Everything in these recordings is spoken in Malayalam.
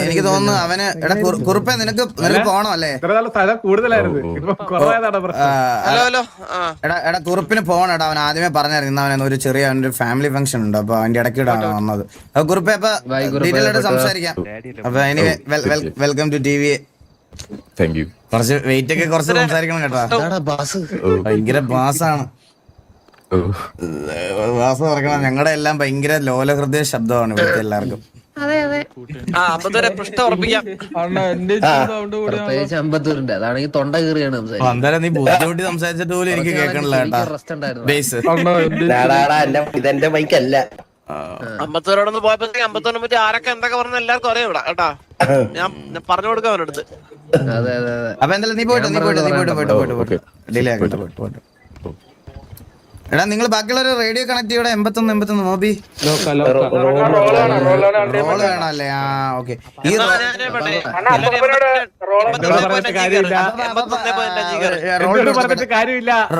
എനിക്ക് തോന്നുന്നു അവന് എടാ കുറുപ്പേ നിനക്ക് പോണം അല്ലേ? എടാ കുറുപ്പിന് പോണം. എടാ അവൻ ആദ്യമേ പറഞ്ഞായിരുന്നു അവൻ ഒരു ചെറിയ അവനൊരു ഫാമിലി ഫംഗ്ഷൻ ഉണ്ട്. അപ്പൊ അതിന്റെ ഇടയ്ക്കിടാണ് വന്നത്. അപ്പൊ കുറുപ്പേ അപ്പൊ ഡീറ്റെയിൽ ആയിട്ട് സംസാരിക്കാം. അപ്പൊ ഇനി വെൽക്കം ടു ടി വി. കുറച്ച് വെയിറ്റ് ഒക്കെ കുറച്ച് സംസാരിക്കണം കേട്ടോ. ഭയങ്കര ബാസാണ് ബാസ് പറയണം. ഞങ്ങളുടെ എല്ലാം ഭയങ്കര ലോലഹൃദയ ശബ്ദമാണ് ഇവിടുത്തെ എല്ലാവർക്കും. അതാണെങ്കിൽ തൊണ്ട കീറിയാണ് അന്നേരം നീ ബുദ്ധിമുട്ടി സംസാരിച്ചിട്ട് പോലും എനിക്ക് കേൾക്കണില്ല ഇതെന്റെ ബൈക്കല്ല. അമ്പത്തോരോടൊന്ന് പോയപ്പോ അമ്പത്തോനെ പറ്റി ആരൊക്കെ എന്തൊക്കെ പറഞ്ഞ എല്ലാവർക്കും അറിയാം ഇവിടെ കേട്ടാ. ഞാൻ പറഞ്ഞു കൊടുക്കാം അവനടുത്ത്. അപ്പൊ എന്തായാലും നീ പോയിട്ട് ഡിലേ ആക്കട്ടെ പോയിട്ട്. എടാ നിങ്ങൾ ബാക്കിയുള്ള റേഡിയോ കണക്ട് ചെയ്യൂടെ? 81 മോബി റോള് വേണല്ലേ? ആ ഓക്കെ.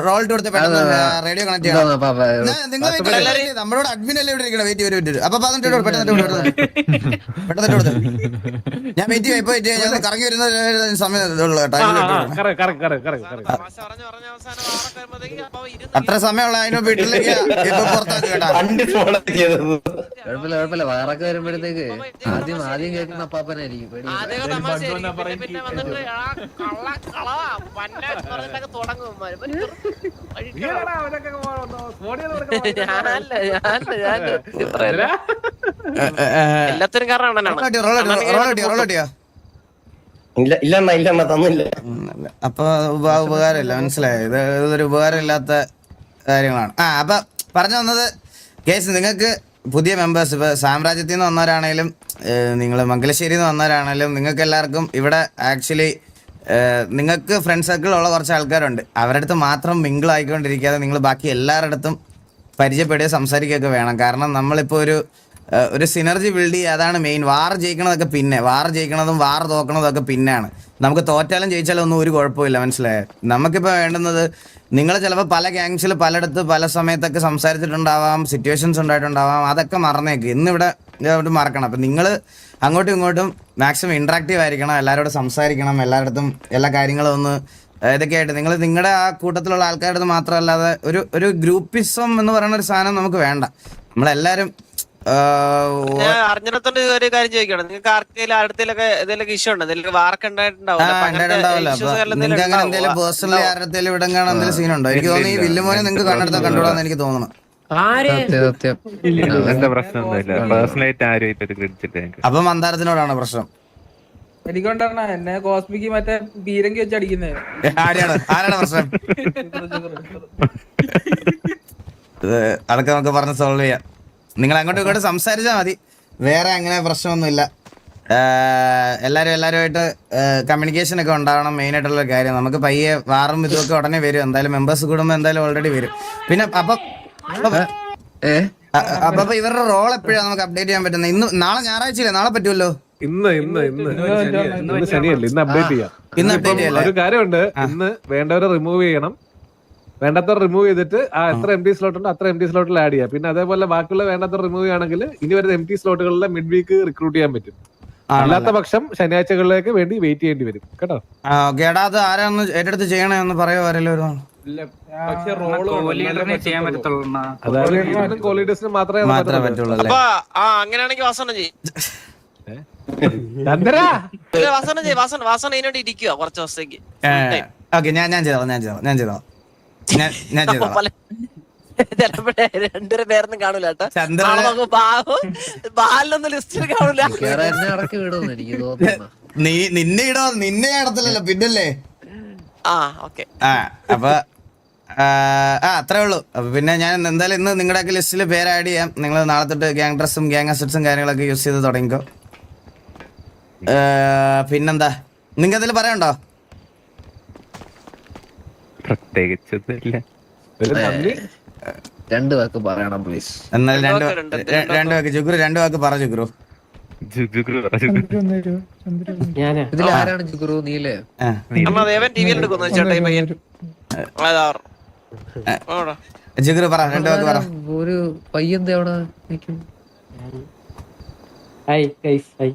റോൾ കൊടുത്ത് റേഡിയോ കണക്ട് ചെയ്യണം. നമ്മളോട് അഡ്മിൻ അല്ലേ ഇവിടെ ഇരിക്കണം. വെയിറ്റ് അപ്പൊ പെട്ടെന്ന് ഞാൻ വെയിറ്റ് ചെയ്യാം. ഇപ്പൊ ഞാൻ കറങ്ങി വരുന്ന സമയം അത്ര സമയമുള്ള അതിന് വീട്ടിലേക്ക് ഇപ്പൊ പുറത്താക്കി കേട്ടാ. കുഴപ്പമില്ല വേറൊക്കെ വരുമ്പോഴത്തേക്ക് ആദ്യം കേൾക്കുന്ന അപ്പാപ്പനായിരിക്കും. എല്ലാത്തിനും കാരണം ഇല്ല തന്നില്ല. അപ്പൊ ഉപകാരമില്ല, മനസ്സിലായത്. ഇതൊരു ഉപകാരമില്ലാത്ത കാര്യങ്ങളാണ്. അപ്പൊ പറഞ്ഞു വന്നത് കേസ്, നിങ്ങൾക്ക് പുതിയ മെമ്പേഴ്സ് ഇപ്പൊ സാമ്രാജ്യത്തിൽ നിന്ന് വന്നവരാണേലും നിങ്ങൾ മംഗലശ്ശേരിയിൽ നിന്ന് വന്നവരാണേലും നിങ്ങൾക്ക് എല്ലാവർക്കും ഇവിടെ ആക്ച്വലി നിങ്ങൾക്ക് ഫ്രണ്ട് സർക്കിളുള്ള കുറച്ച് ആൾക്കാരുണ്ട്. അവരുടെ അടുത്ത് മാത്രം മിങ്കിൾ ആയിക്കൊണ്ടിരിക്കാതെ നിങ്ങൾ ബാക്കി എല്ലാവരുടെ അടുത്തും പരിചയപ്പെടുകയോ സംസാരിക്കുകയൊക്കെ വേണം. കാരണം നമ്മളിപ്പോൾ ഒരു സിനർജി ബിൽഡ് ചെയ്യുക, അതാണ് മെയിൻ. വാർ ജയിക്കണതൊക്കെ പിന്നെ, വാർ ജയിക്കണതും വാർ തോക്കണതൊക്കെ പിന്നെയാണ്. നമുക്ക് തോറ്റാലും ജയിച്ചാലും ഒന്നും ഒരു കുഴപ്പമില്ല, മനസ്സിലായോ? നമുക്കിപ്പോൾ വേണ്ടുന്നത് നിങ്ങൾ ചിലപ്പോൾ പല ഗ്യാങ്സിൽ പലയിടത്ത് പല സമയത്തൊക്കെ സംസാരിച്ചിട്ടുണ്ടാവാം, സിറ്റുവേഷൻസ് ഉണ്ടായിട്ടുണ്ടാവാം. അതൊക്കെ മറന്നേക്ക്. ഇന്നിവിടെ മറക്കണം. അപ്പം നിങ്ങൾ അങ്ങോട്ടും ഇങ്ങോട്ടും മാക്സിമം ഇൻട്രാക്റ്റീവ് ആയിരിക്കണം, എല്ലാവരോടും സംസാരിക്കണം, എല്ലായിടത്തും എല്ലാ കാര്യങ്ങളും ഒന്ന് ഇതൊക്കെയായിട്ട് നിങ്ങൾ നിങ്ങളുടെ ആ കൂട്ടത്തിലുള്ള ആൾക്കാരുടെ അടുത്ത് മാത്രമല്ലാതെ ഒരു ഗ്രൂപ്പിസം എന്ന് പറയുന്ന ഒരു സാധനം നമുക്ക് വേണ്ട. നമ്മളെല്ലാവരും അറിഞ്ഞിടത്തോണ്ട് ഒരു കാര്യം ചോദിക്കണം. നിങ്ങൾക്ക് ആർക്കെങ്കിലും അടുത്തേലൊക്കെ എന്തെങ്കിലും ഇഷ്യൂ ഉണ്ടോ? എന്തെങ്കിലും വാർക്ക് എന്തെങ്കിലും പേഴ്സണലി ആരുടെ ഇവിടെ എന്തെങ്കിലും സീനുണ്ടോ? എനിക്ക് തോന്നുന്നു ഈ വില്ലുമോനെ നിങ്ങൾക്ക് കണ്ടെടുത്ത കണ്ടുകൂടാന്ന് എനിക്ക് തോന്നുന്നു. അപ്പൊ മന്ദാരത്തിനോടാണ് പ്രശ്നം. എനിക്കൊണ്ടാണ് എന്നെ കോസ്മിക്ക് മറ്റേ പീരങ്കി വെച്ച് അടിക്കുന്നത്. ആരാണ് പ്രശ്നം? അതൊക്കെ നമുക്ക് പറഞ്ഞ് സോൾവ് ചെയ്യാം. നിങ്ങൾ അങ്ങോട്ടും ഇങ്ങോട്ടും സംസാരിച്ചാൽ മതി, വേറെ അങ്ങനെ പ്രശ്നമൊന്നുമില്ല. എല്ലാവരുമായിട്ട് കമ്മ്യൂണിക്കേഷൻ ഒക്കെ ഉണ്ടാവണം, മെയിനായിട്ടുള്ള കാര്യം. നമുക്ക് പയ്യെ വാറും ഇതുമൊക്കെ ഉടനെ വരും. എന്തായാലും മെമ്പേഴ്സ് കൂടുമ്പോൾ എന്തായാലും ഓൾറെഡി വരും. പിന്നെ അപ്പൊ ഇവരുടെ റോൾ എപ്പോഴാണ് നമുക്ക് അപ്ഡേറ്റ് ചെയ്യാൻ പറ്റുന്നത്? ഇന്ന് നാളെ ഞായറാഴ്ചയില്ലേ? നാളെ പറ്റുമല്ലോ. ഇന്ന് ശനിയല്ലേ? ഇന്ന് അപ്ഡേറ്റ് ചെയ്യാം. ഒരു കാര്യമുണ്ട്, ഇന്ന് വേണ്ടവരെ റിമൂവ് ചെയ്യണം. വേണ്ടാത്തവർ റിമൂവ് ചെയ്തിട്ട് എത്ര എം ടി സ്ലോട്ട് ഉണ്ട് അത്ര എം ടി സ്ലോട്ടിൽ ആഡ് ചെയ്യാം. പിന്നെ അതേപോലെ ബാക്കിയുള്ള വേണ്ടാത്തവർ റിമൂവ് ചെയ്യുകയാണെങ്കിൽ ഇനി വരുന്ന എം ടി സ്ലോട്ടുകളിലെ മിഡ് വീക്ക് റിക്രൂട്ട് ചെയ്യാൻ പറ്റും. അല്ലാത്ത പക്ഷം ശനിയാഴ്ചകളിലേക്ക് വേണ്ടി വെയിറ്റ് ചെയ്യേണ്ടി വരും കേട്ടോ. അത് ആരാന്ന് ഏറ്റെടുത്ത് ചെയ്യണമെന്ന് പറയുമോ? ആരെങ്കിലും കോളീഡേഴ്സിന് മാത്രമേ പറ്റുള്ളൂ. അങ്ങനെയാണെങ്കിൽ വാസന വാസന ഇതിനോട് ഇരിക്കുക കുറച്ച് ദിവസത്തേക്ക്. ഞാൻ ചെയ്തോ രണ്ടുപേരെ പേരൊന്നും കാണൂല കേട്ടോ. ബാലൊന്നും ലിസ്റ്റിൽ കാണൂല. നിന്നെ ഇടത്തില്ലല്ലോ പിന്നല്ലേ. അപ്പൊ അത്രേ ഉള്ളൂ. അപ്പൊ പിന്നെ ഞാൻ എന്തായാലും ഇന്ന് നിങ്ങളുടെ ലിസ്റ്റിൽ പേര് ആഡ് ചെയ്യാം. നിങ്ങൾ നാളെ തൊട്ട് ഗ്യാങ് ഡ്രസ്സും ഗ്യാങ് അസറ്റ്സും കാര്യങ്ങളൊക്കെ യൂസ് ചെയ്ത് തുടങ്ങിക്കോ. പിന്നെന്താ നിങ്ങൾക്ക് എന്തെങ്കിലും പറയണ്ടോ? പ്രത്യേകിച്ചൊന്നുമില്ല. രണ്ട് വാക്ക് പറയണം പ്ലീസ്. എന്നാലും രണ്ട് വാക്ക് ജുഗ്രു, രണ്ട് വാക്ക് പറ ജുഗ്രു. ഇതിലാരാണ് ജുഗ്രു? നീലേ? ജുഗ്രു പറ, രണ്ട് വാക്ക് പറ. ഒരു പയ്യന്ത അവിടെ ഹായ് ഗൈസ് ഹായ്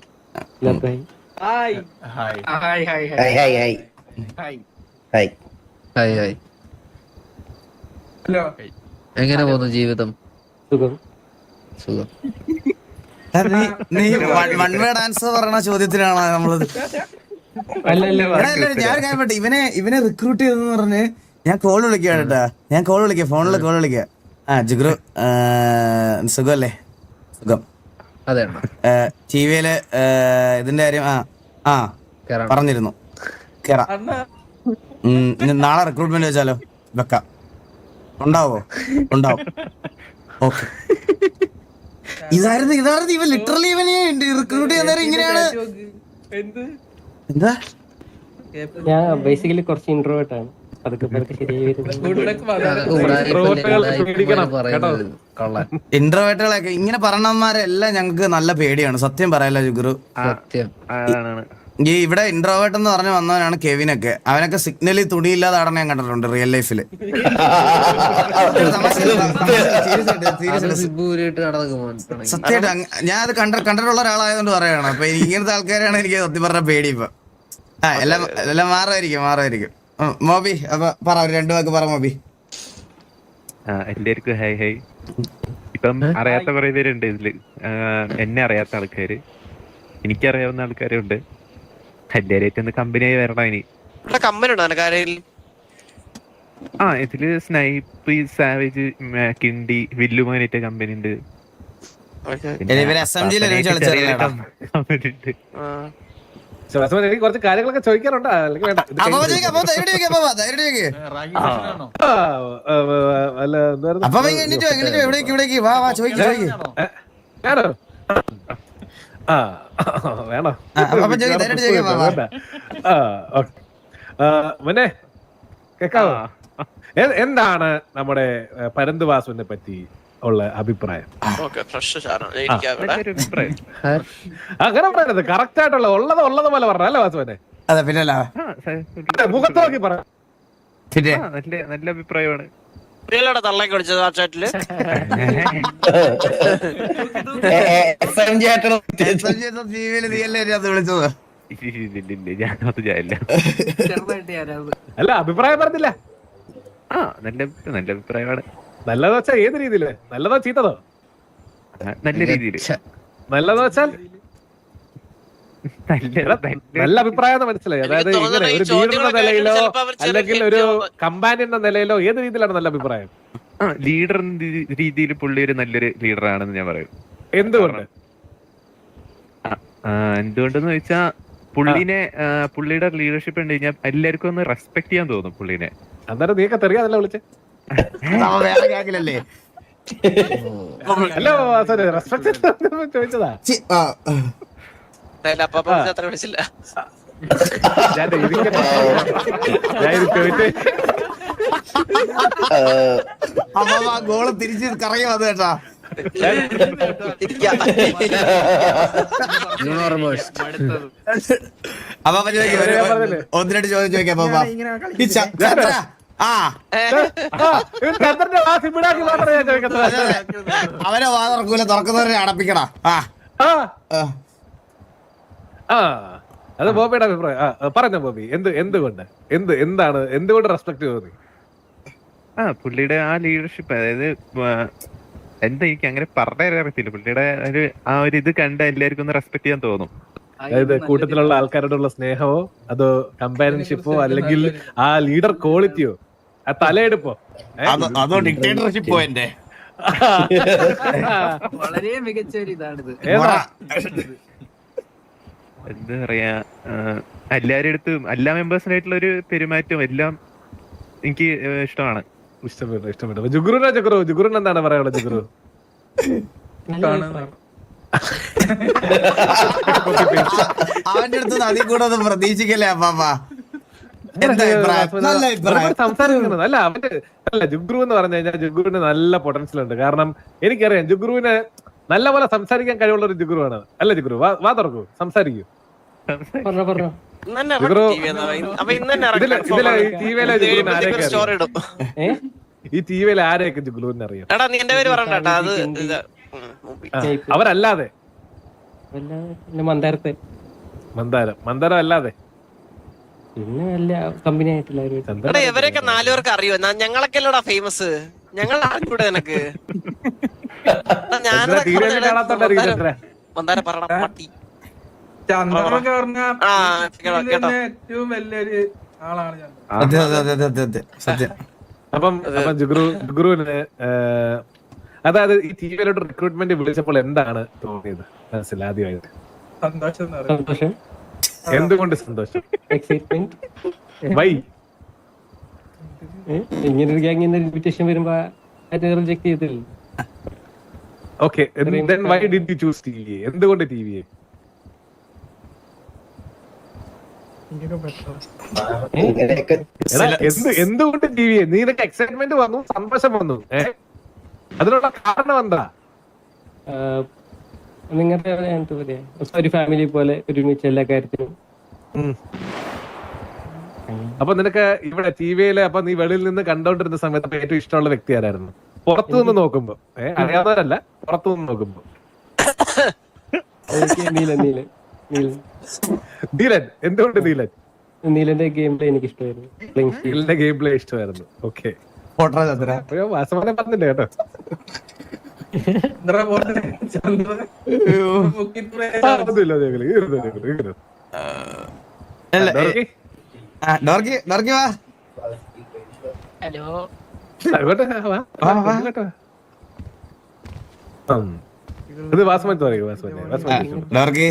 എല്ലാവർക്കും hi hi hi hi hi hi hi hi. Hello എങ്ങനെ പോകുന്നു ജീവിതം? സുഖം. സുഖം. നീ വൺ വേർഡ് ആൻസർ പറയണ ചോദ്യത്തിനാണ് നമ്മളത്. അല്ലല്ല ഞാൻ കാര്യപ്പെട്ടെ ഇവനെ റിക്രൂട്ട് ചെയ്തെന്ന് പറഞ്ഞ് ഞാൻ കോൾ വിളിക്കാം കേട്ടാ. ഞാൻ കോൾ വിളിക്കാം, ഫോണില് കോൾ വിളിക്കാം. ജിഗ്രു സുഖല്ലേ? സുഖം. അതെ ടിവിയില് ഇതിന്റെ കാര്യം കേറാം. പറഞ്ഞിരുന്നു. കേറാം. ഇനി നാളെ റിക്രൂട്ട്മെന്റ് വെച്ചാലോ? വെക്കാം. ഉണ്ടാവോ? ഉണ്ടാവും. ഓക്കെ. ഇതായിരുന്നു ഇവൻ ലിറ്ററലി ഇവനെ റിക്രൂട്ട് ചെയ്യുന്നവരെ ഇങ്ങനെയാണ്. എന്താ ഞാൻ ബേസിക്കലി കുറച്ച് ഇൻട്രോവേർട്ട് ആണ്. പതുക്കെ ശരിയായി വരുന്നു. ഗുഡ് ലക്ക് ഇന്റർവേറ്റുകളൊക്കെ ഇങ്ങനെ പറഞ്ഞവന്മാരെല്ലാം ഞങ്ങൾക്ക് നല്ല പേടിയാണ്, സത്യം പറയാലോ ജുഗുറു. സത്യം. ഈ ഇവിടെ ഇന്റർവേർട്ട് എന്ന് പറഞ്ഞു വന്നവനാണ് കെവിനൊക്കെ. അവനൊക്കെ സിഗ്നലിൽ തുണിയില്ലാതെ ആടനെ ഞാൻ കണ്ടിട്ടുണ്ട് റിയൽ ലൈഫില്. സത്യമായിട്ട് ഞാൻ അത് കണ്ടിട്ടുള്ള ഒരാളായതുകൊണ്ട് പറയാണ്. അപ്പൊ ഇങ്ങനത്തെ ആൾക്കാരാണ് എനിക്ക് സത്യം പറഞ്ഞ പേടി ഇപ്പൊ. എല്ലാം മാറുമായിരിക്കും. മോബി അപ്പൊ പറ, ഒരു 2 വാക്ക് പറ മോബി. എല്ലാവർക്കും ഹായ് ഹായ്. ഇപ്പം അറിയാത്ത കുറെ പേരുണ്ട് ഇതില്. എന്നെ അറിയാത്ത ആൾക്കാര്, എനിക്കറിയാവുന്ന ആൾക്കാരുണ്ട്. എല്ലാവരും ഒന്ന് കമ്പനിയായി വരണം ഇനി. കമ്പനി ഉണ്ടോ നിനക്കാരെങ്കിലും? ഇതില് സ്നൈപ്പ്, സാവേജ്, കിണ്ടി, വില്ലുമാനായിട്ട് കമ്പനി ഉണ്ട്. എനിക്ക് കുറച്ച് കാര്യങ്ങളൊക്കെ ചോദിക്കാനുണ്ട്. അല്ലെങ്കിൽ വേണ്ട. ഞാനോ? വേണോ? മുന്നേ കേക്കാവോ? എന്താണ് നമ്മുടെ പരന്തുവാസുവിനെ പറ്റി ഉള്ള അഭിപ്രായം? അങ്ങനെ പറയരുത്, കറക്റ്റ് ആയിട്ടുള്ള ഉള്ളത് പോലെ പറഞ്ഞ അല്ലേ വാസുവിനെ? അതെ, പിന്നെ മുഖത്ത് നോക്കി പറ. നല്ല അഭിപ്രായമാണ്. തള്ളേക്ക് വിളിച്ചത് ആ ചാറ്റില്. അല്ല, അഭിപ്രായം പറഞ്ഞില്ല. നല്ല അഭിപ്രായമാണ്. നല്ലതെന്ന് വെച്ചാൽ ഏത് രീതിയില്? നല്ലതോ ചീത്തതോ? നല്ല രീതിയില്. നല്ലതെന്ന് വെച്ചാൽ നല്ല അഭിപ്രായം മനസ്സിലായി. അതായത് ഇങ്ങനെ ഒരു ലീഡറിന്റെ നിലയിലോ അല്ലെങ്കിൽ ഒരു കമ്പാനിയന്റെ നിലയിലോ ഏത് രീതിയിലാണ് നല്ല അഭിപ്രായം? ലീഡർ രീതിയിൽ പുള്ളി ഒരു നല്ലൊരു ലീഡറാണെന്ന് ഞാൻ പറയും. എന്തുകൊണ്ട്? എന്തുകൊണ്ടെന്ന് ചോദിച്ചാ പുള്ളിയുടെ ലീഡർഷിപ്പ് ഉണ്ട് കഴിഞ്ഞാൽ എല്ലാവർക്കും ഒന്ന് റെസ്പെക്ട് ചെയ്യാൻ തോന്നും പുള്ളിനെ. അന്നേരം നീക്ക തെറിയാതല്ല വിളിച്ചേ? ഹലോ റെസ്പെക്ട് ചോദിച്ചതാ. അത്ര വിളിച്ചില്ല. ഗോള് തിരിച്ച് കറങ്ങി വന്നു കേട്ടാ. അപ്പൊ 1-2 ചോദ്യം ചോദിക്കാം. അവരെ വാതറക്കൂല, തുറക്കുന്നവരെ അടപ്പിക്കടാ. അത് ബോബിയുടെ അഭിപ്രായം. പറഞ്ഞ ബോബി, എന്തുകൊണ്ട് റെസ്പെക്ട് തോന്നി? പുള്ളിയുടെ ആ ലീഡർഷിപ്പ്, അതായത് എന്താ എനിക്ക് അങ്ങനെ പറഞ്ഞാൽ അറിയത്തില്ല. പുള്ളിയുടെ ഒരു ഇത് കണ്ട് എല്ലാവർക്കും ഒന്ന് റെസ്പെക്ട് ചെയ്യാൻ തോന്നും. അതായത് കൂട്ടത്തിലുള്ള ആൾക്കാരോടുള്ള സ്നേഹമോ അതോ കമ്പാനിയൻഷിപ്പോ അല്ലെങ്കിൽ ആ ലീഡർ ക്വാളിറ്റിയോ ആ തലയെടുപ്പോ അതോ ഡിക്റ്റേറ്റർഷിപ്പോ? എന്റെ വളരെ മികച്ച ഒരു ഇതാണിത്. എന്താ പറയാ, എല്ലാവരുടെ അടുത്തും എല്ലാ മെമ്പേഴ്സിനായിട്ടുള്ള ഒരു പെരുമാറ്റവും എല്ലാം എനിക്ക് ഇഷ്ടമാണ്. ഇഷ്ടപ്പെട്ടു. ജുഗുറിന് എന്താണ് പറയാനുള്ളത്? ജുഗുറു അവന്റെ അടുത്ത് അതിൽ കൂടെ ഒന്നും പ്രതീക്ഷിക്കല്ലേ അപ്പാപ്പ? സംസാരിക്കുന്നത് അല്ല ജുഗ്രു എന്ന് പറഞ്ഞു കഴിഞ്ഞാൽ ജുഗ്രുവിന് നല്ല പൊട്ടൻഷ്യൽ ഉണ്ട്. കാരണം എനിക്കറിയാം ജുഗ്രുവിന് നല്ലപോലെ സംസാരിക്കാൻ കഴിവുള്ള ഒരു ജുഗ്രുവാണ്. അല്ല ജുഗ്രു, വാ തുറക്കൂ, സംസാരിക്കൂ. ഈ ടിവിയിലെ ആരെയൊക്കെ ജുഗ്രുവിനെ അറിയാം? അവരല്ലാതെ വല്ല പിന്നെ മന്ദാരത്തെ മന്ദാരം അല്ലാതെ പിന്നെ വല്ല കമ്പനി ആയിട്ടില്ല ഒരു എടാ ഇവരൊക്കെ 4 പേർക്ക് അറിയോ ഞങ്ങളൊക്കെ അല്ലടാ ഫേമസ് ഞങ്ങൾ അറിഞ്ഞൂടെ നിനക്ക് മന്ദാര പറടാ പട്ടി ചന്ദ്രനൊക്കെ പറഞ്ഞ ആ കേട്ടോ ഏറ്റവും വലിയൊരു ആളാണ് ചന്ദ്രൻ. അതെ സത്യം. അപ്പം ജുഗ്രുവിന് അതായത് ഈ ടിവിയിലോട്ട് റിക്രൂട്ട്മെന്റ് വിളിച്ചപ്പോൾ എന്താണ് തോന്നിയത് മനസ്സിൽ ആദ്യമായിട്ട്? സന്തോഷം എന്ന് പറയും. സന്തോഷം, എന്തുകൊണ്ട് സന്തോഷം? എക്സൈറ്റ്മെന്റ്. വൈ? ഇങ്ങനെ ഒരു ഗ്യാങ്ങിൽ നിന്ന് ഇൻവിറ്റേഷൻ വരുമ്പോ റിജക്ട് ചെയ്തില്ല. Okay, why did you choose TV? എന്തുകൊണ്ട് ടിവിയെ? ഇങ്ങനെയൊക്കെ എന്തുകൊണ്ട് ടിവിയെ? നീനൊക്കെ എക്സൈറ്റ്മെന്റ് വന്നു, സന്തോഷം വന്നു, അതിനുള്ള കാരണം എന്താ? നിങ്ങളുടെ എന്താ പറയാ, ഒരു ഫാമിലി പോലെ ഒരുമിച്ച് എല്ലാ കാര്യത്തിനും. അപ്പൊ നിനക്ക് ഇവിടെ ടിവിയില് അപ്പൊ നീ വെളിയിൽ നിന്ന് കണ്ടോണ്ടിരുന്ന സമയത്ത് അപ്പൊ ഏറ്റവും ഇഷ്ടമുള്ള വ്യക്തി ആരായിരുന്നു? പുറത്തു നിന്ന് നോക്കുമ്പോ, അറിയാത്തവരല്ല, പുറത്തു നിന്ന് നോക്കുമ്പോ. നീലൻ. എന്തുകൊണ്ട് നീലൻ? നീലന്റെ ഗെയിം പ്ലേ എനിക്ക് ഇഷ്ടമായിരുന്നു. നീലന്റെ ഗെയിം പ്ലേ ഇഷ്ടമായിരുന്നു. ഓക്കെ, വാസവനെ പറഞ്ഞില്ല കേട്ടോ. ചന്ദ്രൻ പോലെ ചന്ദ്രൻ മുക്കിത്തുറ ഡോർക്കി വാ. ഇത് വാസമൻ ഡോർക്കി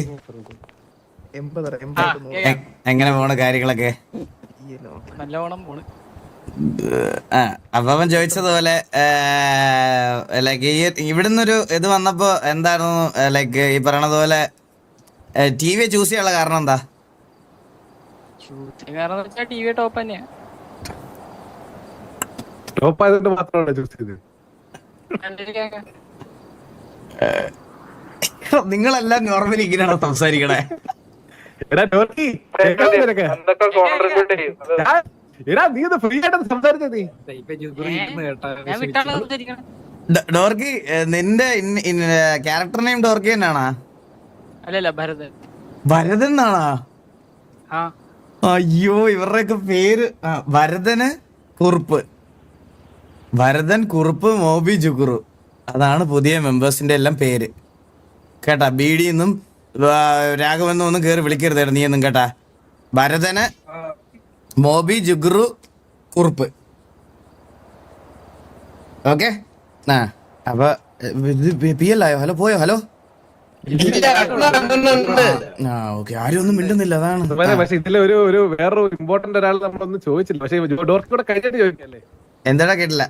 എങ്ങനെ പോണ കാര്യങ്ങളൊക്കെ? നല്ലോണം പോണ്. അപ്പൊ അവൻ ചോദിച്ചതുപോലെ ലൈക്ക് ഇവിടുന്നൊരു ഇത് വന്നപ്പോ എന്തായിരുന്നു ലൈക്ക് ഈ പറയണതുപോലെ ടി വി ചൂസ് ചെയ്യാനുള്ള കാരണം എന്താ? കാരണം വെച്ചാൽ ടി വി ടോപ്പ് തന്നെയാ. ടോപ്പ് ആയതുകൊണ്ട് മാത്രമാണ് ചൂസ് ചെയ്തത്. നിങ്ങളെല്ലാം നോർമലി ഇങ്ങനെയാണോ സംസാരിക്കണേ? എടാ ഡോർക്കി, എടാ നീ ഇത് ഫ്രീ ആയിട്ട് സംസാരിച്ചത് നീ. ഞാൻ വിട്ടാണ് സംസാരിക്കണം. ഡോർക്കി നിന്റെ ക്യാരക്ടർ നെയിം ഡോർക്കി തന്നെയാണാ? അല്ലല്ല, ഭരതൻ. ഭരതൻ എന്നാണാ? ആ അയ്യോ, ഇവരുടെയൊക്കെ പേര് ഭരതന് കുറുപ്പ്, ഭരതൻ കുറുപ്പ്, മോബി ജുഗുറു, അതാണ് പുതിയ മെമ്പേഴ്സിന്റെ എല്ലാം പേര് കേട്ടാ. ബീഡിന്നും രാഘവെന്നും ഒന്നും കേറി വിളിക്കരുത് നീ ഒന്നും കേട്ടാ. ഭരതന്, മോബി, ജുഗുറു, കുറുപ്പ്. ഓക്കെ, അപ്പൊ പി എൽ ആയോ? ഹലോ പോയോ? ഹലോ ഓക്കെ, ആരും ഒന്നും മിണ്ടുന്നില്ല, അതാണ്. പക്ഷെ ഇതില് ഒരു വേറൊരു ഇമ്പോർട്ടന്റ് ഒരാൾ നമ്മളൊന്നും ചോദിച്ചില്ല. പക്ഷെ ഡോർക്കി കൂടെ കഴിഞ്ഞിട്ട് ചോദിക്കല്ലേ? എന്താടാ കേട്ടില്ല?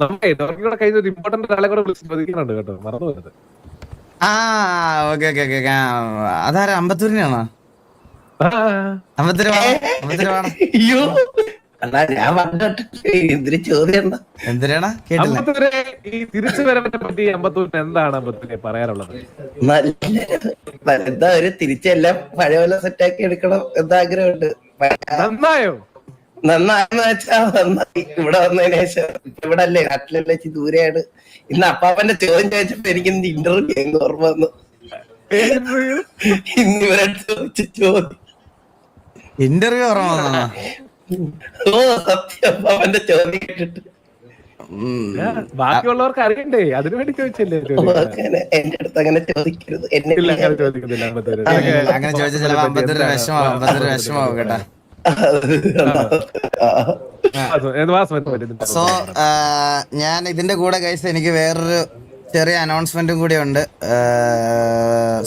നമുക്ക് ഡോർക്കി കൂടെ കഴിഞ്ഞ ഒരു ഇമ്പോർട്ടന്റ് ഒരാളെ കൂടെ വിളിച്ച് ചോദിക്കുന്നുണ്ട് കേട്ടോ, മറന്നു പോയത്. Okay okay okay. അതാരാ? അമ്പത്തൂരിനാണോ? അമ്പത്തൂര് വേണം. അയ്യോ അണ്ണാ, ഞാൻ പറഞ്ഞിട്ട് എന്തൊരു ചോദ്യം. എന്തിനാണ് കേട്ടില്ല? അമ്പത്തൂരെ ഈ തിരിച്ചു വരവിനെ പറ്റി അമ്പത്തൂരിന് എന്താണ് അമ്പത്തൂരെ പറയാനുള്ളത്? എന്താ ഒരു തിരിച്ചെല്ലാം പഴയ പോലെ സെറ്റാക്കി എടുക്കണം എന്താഗ്രഹമുണ്ട്. നന്നായോ? നന്നായെന്ന് വെച്ചാ നന്നായി. ഇവിടെ വന്നതിന് ശേഷം ഇവിടെ അല്ലേ, നാട്ടിലല്ലേ, ദൂരെയാണ്. ഇന്ന് അപ്പാപ്പന്റെ ചോദ്യം ചോദിച്ചപ്പോ എനിക്ക് ഇന്റർവ്യൂ എന്ന് ഓർമ്മ വന്നു. ഇന്ന് ഇവരെ ചോദിച്ച ചോദ്യം ഇന്റർവ്യൂ ഓർമ്മ വന്നോ? ഓ സത്യം, അപ്പാപ്പന്റെ ചോദ്യം കേട്ടിട്ട് ബാക്കിയുള്ളവർക്ക് അറിയണ്ടേ, അതിനു വേണ്ടി ചോദിച്ചല്ലേ? എന്റെ അടുത്ത് അങ്ങനെ ചോദിക്കരുത്. എന്നെ ചോദിക്കുന്നില്ല അമ്പത്തൂര്. അങ്ങനെ ചോദിച്ചാൽ ചിലപ്പോ അമ്പത്തൂര് വിഷമാവും കേട്ടാ. സോ ഞാൻ ഇതിന്റെ കൂടെ കഴിച്ച എനിക്ക് വേറൊരു ചെറിയ അനൗൺസ്മെന്റും കൂടി ഉണ്ട്.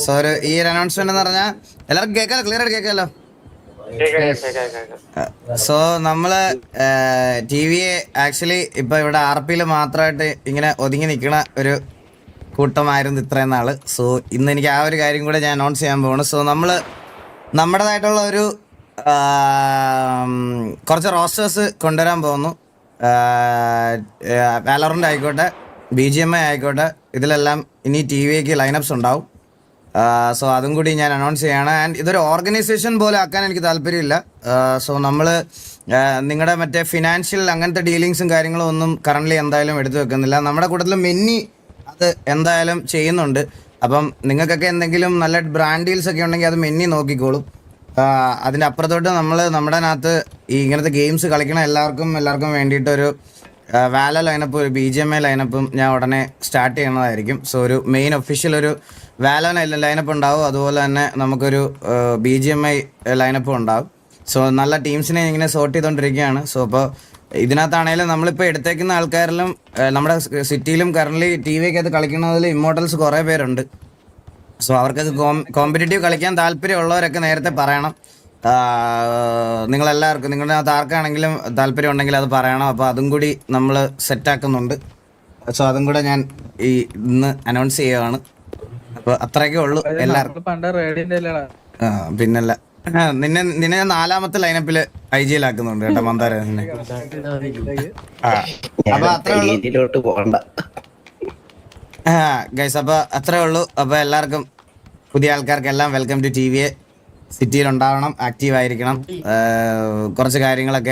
സോ ഈ ഒരു അനൗൺസ്മെന്റ് എന്ന് പറഞ്ഞാൽ എല്ലാവർക്കും കേൾക്കാലോ, ക്ലിയർ ആയിട്ട് കേൾക്കാലോ. സോ നമ്മള് ടി വിയെ ആക്ച്വലി ഇപ്പൊ ഇവിടെ RP മാത്രമായിട്ട് ഇങ്ങനെ ഒതുങ്ങി നിൽക്കുന്ന ഒരു കൂട്ടമായിരുന്നു ഇത്രയും നാള്. സോ ഇന്ന് എനിക്ക് ആ ഒരു കാര്യം കൂടെ ഞാൻ അനൗൺസ് ചെയ്യാൻ പോവാണ്. സോ നമ്മള് നമ്മുടേതായിട്ടുള്ള ഒരു കുറച്ച് റോസ്റ്റേഴ്സ് കൊണ്ടുവരാൻ പോകുന്നു. വാലോറന്റ് ആയിക്കോട്ടെ, BGMI ആയിക്കോട്ടെ, ഇതിലെല്ലാം ഇനി TVക്ക് ലൈനപ്സ് ഉണ്ടാവും. സോ അതും കൂടി ഞാൻ അനൗൺസ് ചെയ്യാണ്. ആൻഡ് ഇതൊരു ഓർഗനൈസേഷൻ പോലെ ആക്കാൻ എനിക്ക് താല്പര്യമില്ല. സോ നമ്മൾ നിങ്ങളുടെ മറ്റേ ഫിനാൻഷ്യൽ അങ്ങനത്തെ ഡീലിങ്സും കാര്യങ്ങളും ഒന്നും കറണ്ട്ലി എന്തായാലും എടുത്തു വെക്കുന്നില്ല. നമ്മുടെ കൂട്ടത്തിൽ മെന്നി അത് എന്തായാലും ചെയ്യുന്നുണ്ട്. അപ്പം നിങ്ങൾക്കൊക്കെ എന്തെങ്കിലും നല്ല ബ്രാൻഡ് ഡീൽസ് ഒക്കെ ഉണ്ടെങ്കിൽ അത് മെന്നി നോക്കിക്കോളും. അതിൻ്റെ അപ്പുറത്തോട്ട് നമ്മൾ നമ്മുടെ അകത്ത് ഈ ഇങ്ങനത്തെ ഗെയിംസ് കളിക്കണ എല്ലാവർക്കും വേണ്ടിയിട്ടൊരു വാല ലൈനപ്പ്, ഒരു BGMI ലൈനപ്പും ഞാൻ ഉടനെ സ്റ്റാർട്ട് ചെയ്യണതായിരിക്കും. സോ ഒരു മെയിൻ ഒഫീഷ്യൽ ഒരു വാല ലൈനപ്പ് ഉണ്ടാവും. അതുപോലെ തന്നെ നമുക്കൊരു BGMI ലൈനപ്പും ഉണ്ടാവും. സോ നല്ല ടീംസിനെ ഇങ്ങനെ സോർട്ട് ചെയ്തുകൊണ്ടിരിക്കുകയാണ്. സോ അപ്പോൾ ഇതിനകത്താണെങ്കിലും നമ്മളിപ്പോൾ എടുത്തേക്കുന്ന ആൾക്കാരിലും നമ്മുടെ സിറ്റിയിലും കറൻ്റ്ലി TV-ക്കകത്ത് കളിക്കുന്നതിൽ ഇമ്മോർട്ടൽസ് കുറേ പേരുണ്ട്. സോ അവർക്കൊക്കെ കോമ്പറ്റീറ്റീവ് കളിക്കാൻ താല്പര്യമുള്ളവരൊക്കെ നേരത്തെ പറയണം. നിങ്ങളെല്ലാവർക്കും നിങ്ങളുടെ അകത്ത് ആർക്കാണെങ്കിലും താല്പര്യം ഉണ്ടെങ്കിൽ അത് പറയണം. അപ്പോൾ അതും കൂടി നമ്മൾ സെറ്റാക്കുന്നുണ്ട്. സോ അതും കൂടെ ഞാൻ ഇന്ന് അനൗൺസ് ചെയ്യുകയാണ്. അപ്പോൾ അത്രയൊക്കെ ഉള്ളൂ എല്ലാവർക്കും. പണ്ട് റേഡിയന്റെ അല്ലേടാ. പിന്നല്ല നിന്നെ ഞാൻ 4ാമത്തെ ലൈനപ്പിൽ IG-ലാക്കുന്നുണ്ട് കേട്ടോ മന്ദാര. അപ്പൊ അത്രേ ഉള്ളൂ രീതിയിലോട്ട് പോകണ്ട ഗൈസ്. അപ്പൊ അത്രേ ഉള്ളൂ. അപ്പൊ എല്ലാവർക്കും, പുതിയ ആൾക്കാർക്കെല്ലാം വെൽക്കം ടു TVA. സിറ്റിയിൽ ഉണ്ടാവണം, ആക്റ്റീവ് ആയിരിക്കണം. കുറച്ച് കാര്യങ്ങളൊക്കെ